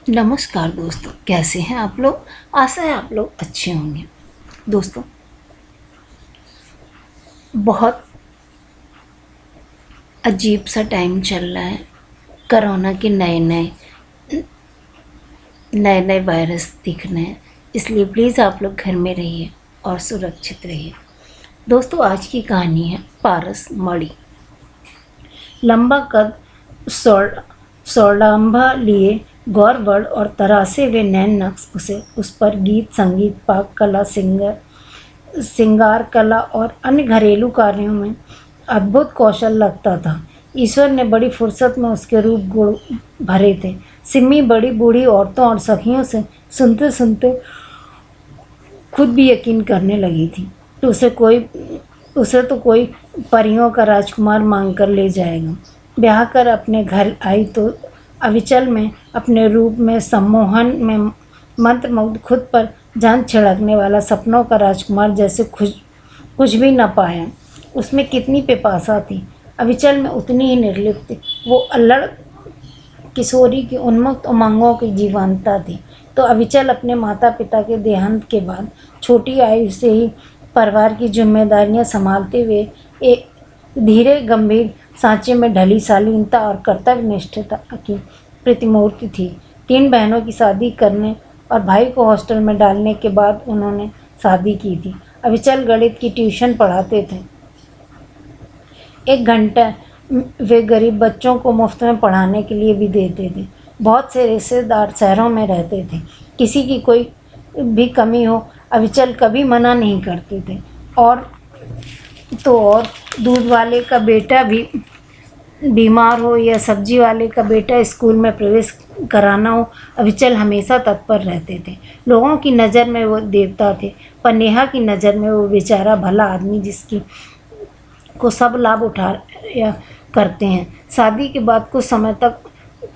नमस्कार दोस्तों, कैसे हैं आप लोग। आशा है आप लोग अच्छे होंगे। दोस्तों, बहुत अजीब सा टाइम चल रहा है। कोरोना के नए नए वायरस दिख रहे हैं, इसलिए प्लीज़ आप लोग घर में रहिए और सुरक्षित रहिए। दोस्तों, आज की कहानी है पारस मणि। लंबा कद, सौड़ाम्बा लिए, गौरवर्ण और तरासे हुए नैन नक्श उसे उस पर गीत संगीत, पाक कला, श्रृंगार कला और अन्य घरेलू कार्यों में अद्भुत कौशल लगता था। ईश्वर ने बड़ी फुर्सत में उसके रूप गुण भरे थे। सिम्मी बड़ी बूढ़ी औरतों और सखियों से सुनते सुनते खुद भी यकीन करने लगी थी तो उसे तो कोई परियों का राजकुमार मांग कर ले जाएगा। ब्याह कर अपने घर आई तो अविचल में अपने रूप में, सम्मोहन में मंत्रमुग्ध, खुद पर जान छिड़कने वाला सपनों का राजकुमार जैसे कुछ भी न पाया। उसमें कितनी पिपासा थी, अविचल में उतनी ही निर्लिप्त। वो अल्लड़ किशोरी की उन्मुक्त उमंगों की जीवंतता थी। तो अविचल अपने माता पिता के देहांत के बाद छोटी आयु से ही परिवार की जिम्मेदारियां संभालते हुए एक धीरे गंभीर सांचे में ढली शालीनता और कर्तव्य निष्ठता की प्रतिमूर्ति थी। 3 बहनों की शादी करने और भाई को हॉस्टल में डालने के बाद उन्होंने शादी की थी। अविचल गणित की ट्यूशन पढ़ाते थे। 1 घंटा वे गरीब बच्चों को मुफ्त में पढ़ाने के लिए भी देते थे। बहुत से रिश्तेदार शहरों में रहते थे। किसी की कोई भी कमी हो, अविचल कभी मना नहीं करते थे। और दूध वाले का बेटा भी बीमार हो या सब्जी वाले का बेटा स्कूल में प्रवेश कराना हो, अविचल हमेशा तत्पर रहते थे। लोगों की नज़र में वो देवता थे, पर नेहा की नज़र में वो बेचारा भला आदमी जिसकी को सब लाभ उठा या करते हैं। शादी के बाद कुछ समय तक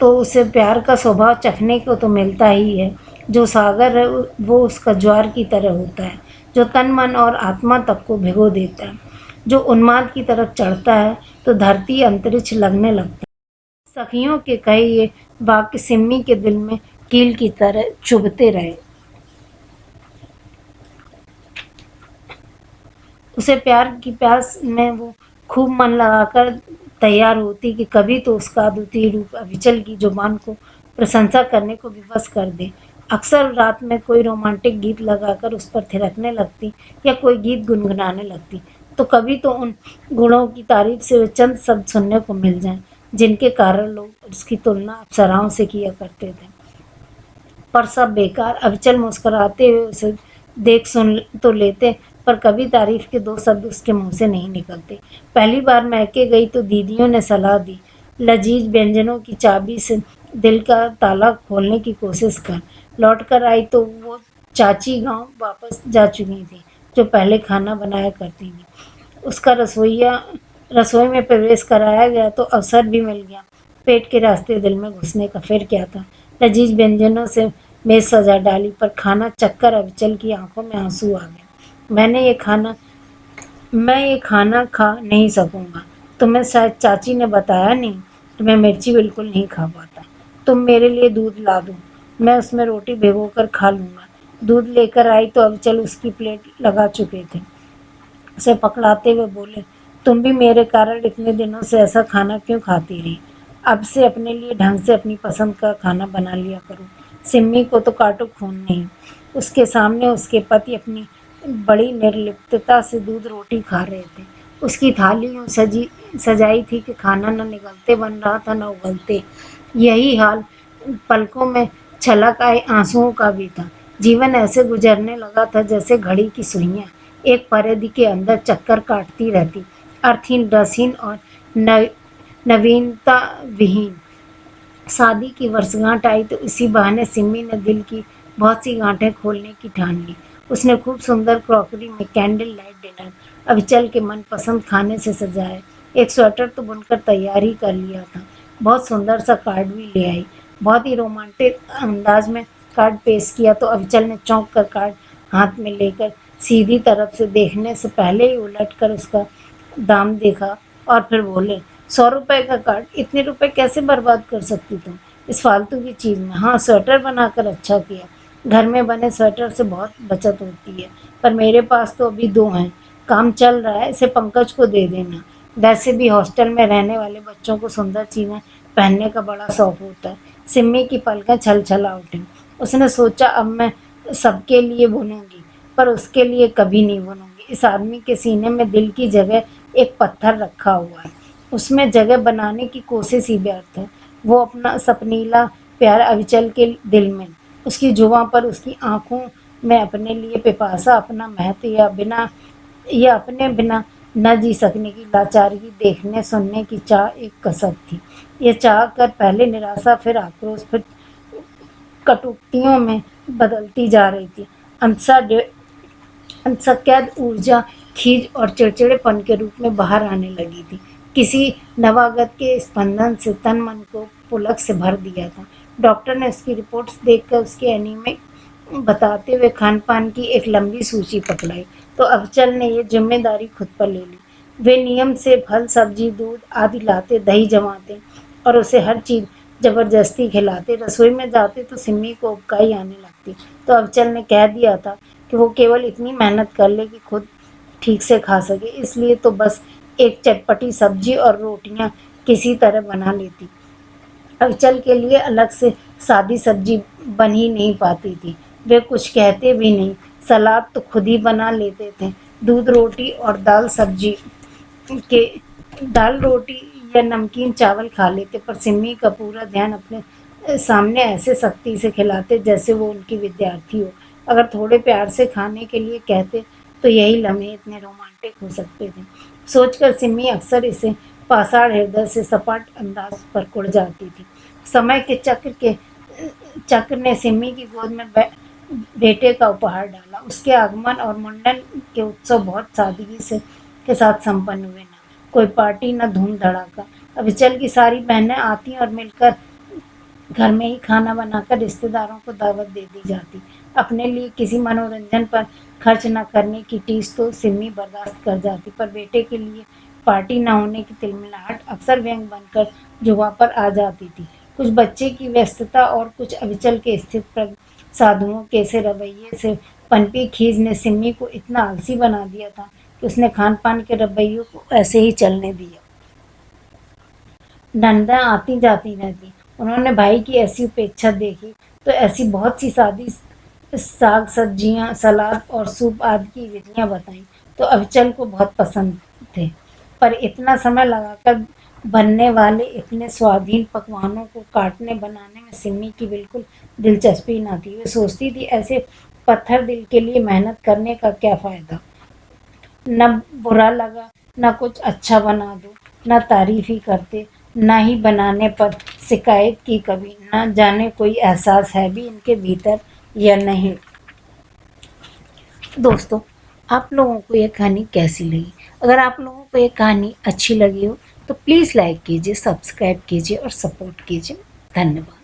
तो उसे प्यार का स्वभाव चखने को तो मिलता ही है। जो सागर है वो उसका ज्वार की तरह होता है, जो तन मन और आत्मा तक को भिगो देता है। जो उन्माद की तरफ चढ़ता है तो धरती अंतरिक्ष लगने लगता है। सखियों के कहे ये वाक्य सिम्मी के दिल में कील की तरह चुभते रहे। उसे प्यार की प्यास में वो खूब मन लगाकर तैयार होती कि कभी तो उसका अद्वितीय रूप अविचल की जुबान को प्रशंसा करने को विवश कर दे। अक्सर रात में कोई रोमांटिक गीत लगाकर उस पर थिरकने लगती या कोई गीत गुनगुनाने लगती, तो कभी तो उन गुणों की तारीफ से वे चंद शब्द सुनने को मिल जाएं जिनके कारण लोग उसकी तुलना अप्सराओं से किया करते थे। पर सब बेकार। अविचल मुस्कुराते हुए उसे देख सुन तो लेते, पर कभी तारीफ के 2 शब्द उसके मुंह से नहीं निकलते। पहली बार मैके गई तो दीदियों ने सलाह दी, लजीज व्यंजनों की चाबी से दिल का ताला खोलने की कोशिश कर। लौट कर आई तो वो चाची गांव वापस जा चुकी थी, जो पहले खाना बनाया करती थी। उसका रसोई में प्रवेश कराया गया तो अवसर भी मिल गया। पेट के रास्ते दिल में घुसने का फिर क्या था। लजीज व्यंजनों से मेज सजा डाली, पर खाना चक्कर अविचल की आंखों में आंसू आ गए। मैं ये खाना खा नहीं सकूंगा। तुम्हें शायद चाची ने बताया नहीं, तुम्हें मिर्ची बिल्कुल नहीं खा पाता। तुम मेरे लिए दूध ला दो, मैं उसमें रोटी भिगोकर खा लूँगा। दूध लेकर आई तो अविचल उसकी प्लेट लगा चुके थे। उसे पकड़ाते हुए बोले, तुम भी मेरे कारण इतने दिनों से ऐसा खाना क्यों खाती रही? अब से अपने लिए ढंग से अपनी पसंद का खाना बना लिया करो। सिम्मी को तो काटो खून नहीं। उसके सामने उसके पति अपनी बड़ी निर्लिप्तता से दूध रोटी खा रहे थे। उसकी थाली यूँ सजाई थी कि खाना न निगलते बन रहा था न उगलते। यही हाल पलकों में छलक आए आंसुओं का भी था। जीवन ऐसे गुजरने लगा था जैसे घड़ी की सुइयां एक परिधि के अंदर चक्कर काटती रहती, अर्थहीन, रसहीन और नवीनता विहीन। शादी की वर्षगांठ आई तो इसी बहाने सिम्मी ने दिल की बहुत सी गांठें खोलने की ठान ली। उसने खूब सुंदर क्रॉकरी में कैंडल लाइट डिनर, अविचल के मनपसंद खाने से सजाया। एक स्वेटर तो बुनकर तैयार ही कर लिया था। बहुत सुंदर सा कार्ड भी ले आई। बहुत ही रोमांटिक अंदाज में कार्ड पेश किया तो अविचल ने चौंक कर कार्ड हाथ में लेकर सीधी तरफ से देखने से पहले ही उलट कर उसका दाम देखा और फिर बोले, 100 रुपए का कार्ड, इतने रुपए कैसे बर्बाद कर सकती तुम? इस फालतू की चीज़ में। हाँ, स्वेटर बनाकर अच्छा किया। घर में बने स्वेटर से बहुत बचत होती है, पर मेरे पास तो अभी 2 हैं। काम चल रहा है, इसे पंकज को दे देना। वैसे भी हॉस्टल में रहने वाले बच्चों को सुंदर चीज़ें पहनने का बड़ा शौक होता है। सिम्मी की पलकें छलछला उठीं। उसने सोचा अब मैं सबके लिए बुनूंगी, पर उसके लिए कभी नहीं बुनूंगी। इस आदमी के सीने में दिल की जगह एक पत्थर रखा हुआ है, उसमें जगह बनाने की कोशिश ही व्यर्थ है। वो अपना सपनीला प्यार अविचल के दिल में, उसकी जुबां पर, उसकी आंखों में अपने लिए पिपासा, अपना महत्व या अपने बिना न जी सकने की लाचारगी देखने सुनने की चाह एक कसक थी। ये चाह कर पहले निराशा, फिर आक्रोश, फिर कटुक्तियों में बदलती जा रही थी। असंख्यात ऊर्जा खींच और चिड़चिड़ेपन के रूप में बाहर आने लगी थी। किसी नवागत के स्पंदन से तन मन को पुलक से भर दिया था। डॉक्टर ने उसकी रिपोर्ट्स देखकर उसके एनीमिक बताते हुए खान पान की एक लंबी सूची पकड़ाई, तो अफजल ने ये जिम्मेदारी खुद पर ले ली। वे नियम से फल सब्जी दूध आदि लाते, दही जमाते और उसे हर चीज़ जबरदस्ती खिलाते। रसोई में जाते तो सिम्मी को उबकाई आने लगती, तो अफजल ने कह दिया था कि वो केवल इतनी मेहनत कर ले कि खुद ठीक से खा सके, इसलिए तो बस एक चटपटी सब्जी और रोटियां किसी तरह बना लेती। अविचल के लिए अलग से सादी सब्जी बन ही नहीं पाती थी। वे कुछ कहते भी नहीं, सलाद तो खुद ही बना लेते थे। दूध रोटी और के दाल रोटी या नमकीन चावल खा लेते, पर सिम्मी का पूरा ध्यान अपने सामने ऐसे सख्ती से खिलाते जैसे वो उनकी विद्यार्थी हो। अगर थोड़े प्यार से खाने के लिए कहते तो यही लम्हे इतने रोमांटिक हो सकते थे। सोचकर सिम्मी अक्सर इसे पाषाण हृदय से सपाट अंदाज पर कुड़ जाती थी। समय के चक्र ने सिम्मी की गोद में बेटे का उपहार डाला। उसके आगमन और मुंडन के उत्सव बहुत सादगी से के साथ संपन्न हुए। न कोई पार्टी, न धूम धड़ाका। अविचल की सारी बहनें आती और मिलकर घर में ही खाना बनाकर रिश्तेदारों को दावत दे दी जाती। अपने लिए किसी मनोरंजन पर खर्च न करने की टीस तो सिम्मी बर्दाश्त कर जाती, पर बेटे के लिए पार्टी न होने की तिलमिलाहट अक्सर व्यंग बनकर जुबां पर आ जाती थी। कुछ बच्चे की व्यस्तता और कुछ अविचल के स्थित पर साधुओं के से रवैये से पनपी खीज ने सिम्मी को इतना आलसी बना दिया था कि उसने खान पान के रवैयों को ऐसे ही चलने दिया। नंदा आती जाती रहती। उन्होंने भाई की ऐसी उपेक्षा देखी तो ऐसी बहुत सी सादी साग सब्जियां, सलाद और सूप आदि की विधियां बताई, तो अविचल को बहुत पसंद थे। पर इतना समय लगाकर बनने वाले इतने स्वादहीन पकवानों को काटने बनाने में सिम्मी की बिल्कुल दिलचस्पी न थी। वे सोचती थी ऐसे पत्थर दिल के लिए मेहनत करने का क्या फ़ायदा। न बुरा लगा, न कुछ अच्छा बना दो, न तारीफ ही करते, न ही बनाने पर शिकायत की कभी। न जाने कोई एहसास है भी इनके भीतर या नहीं। दोस्तों, आप लोगों को ये कहानी कैसी लगी? अगर आप लोगों को ये कहानी अच्छी लगी हो तो प्लीज़ लाइक कीजिए, सब्सक्राइब कीजिए और सपोर्ट कीजिए। धन्यवाद।